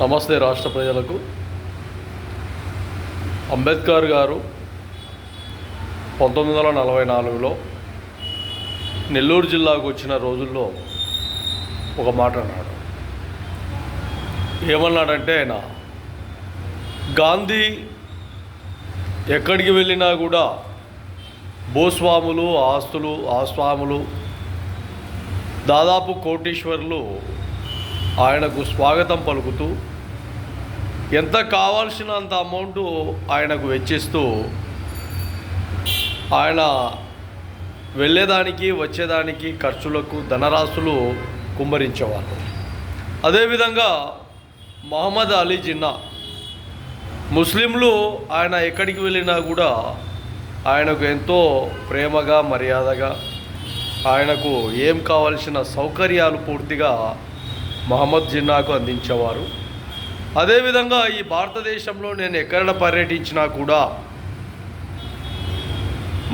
నమస్తే రాష్ట్ర ప్రజలకు. అంబేద్కర్ గారు 1944లో నెల్లూరు జిల్లాకు వచ్చిన రోజుల్లో ఒక మాట అన్నాడు. ఏమన్నాడంటే, ఆయన గాంధీ ఎక్కడికి వెళ్ళినా కూడా భూస్వాములు, ఆస్వాములు, దాదాపు కోటీశ్వరులు ఆయనకు స్వాగతం పలుకుతూ ఎంత కావాల్సినంత అమౌంట్ ఆయనకు వెచ్చిస్తూ ఆయన వెళ్ళేదానికి వచ్చేదానికి ఖర్చులకు ధనరాశులు కుమ్మరించేవాళ్ళు. అదేవిధంగా మహమ్మద్ అలీ జిన్నా ముస్లింలు ఆయన ఎక్కడికి వెళ్ళినా కూడా ఆయనకు ఎంతో ప్రేమగా మర్యాదగా ఆయనకు ఏం కావాల్సిన సౌకర్యాలు పూర్తిగా మహమ్మద్ జిన్నాకు అందించేవారు. అదేవిధంగా ఈ భారతదేశంలో నేను ఎక్కడ పర్యటించినా కూడా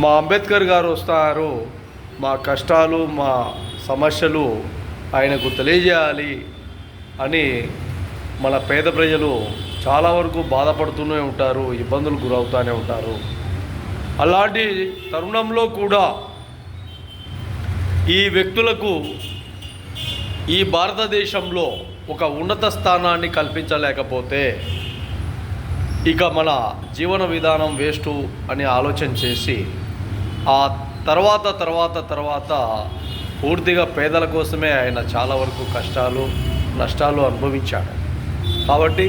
మా అంబేద్కర్ గారు వస్తారు, మా కష్టాలు మా సమస్యలు ఆయనకు తెలియజేయాలి అని మన పేద ప్రజలు చాలా వరకు బాధపడుతూనే ఉంటారు, ఇబ్బందులు గురవుతూనే ఉంటారు. అలాంటి తరుణంలో కూడా ఈ వ్యక్తులకు ఈ భారతదేశంలో ఒక ఉన్నత స్థానాన్ని కల్పించలేకపోతే ఇక మన జీవన విధానం వేస్టు అని ఆలోచన చేసి ఆ తర్వాత పూర్తిగా పేదల కోసమే ఆయన చాలా వరకు కష్టాలు నష్టాలు అనుభవించాడు. కాబట్టి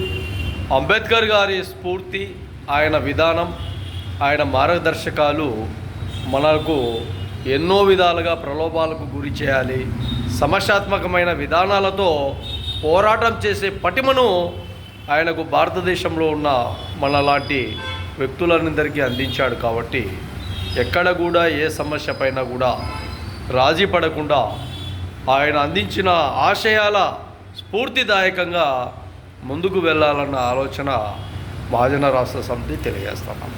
అంబేద్కర్ గారి స్ఫూర్తి, ఆయన విధానం, ఆయన మార్గదర్శకాలు మనకు ఎన్నో విధాలుగా ప్రలోభాలకు గురి చేయాలి, సమస్యాత్మకమైన విధానాలతో పోరాటం చేసే పటిమను ఆయనకు భారతదేశంలో ఉన్న మనలాంటి వ్యక్తులందరికీ అందించాడు. కాబట్టి ఎక్కడ కూడా ఏ సమస్య పైన కూడా రాజీ పడకుండా ఆయన అందించిన ఆశయాల స్ఫూర్తిదాయకంగా ముందుకు వెళ్ళాలన్న ఆలోచన మహాజన రాష్ట్ర సమితి తెలియజేస్తున్నాం.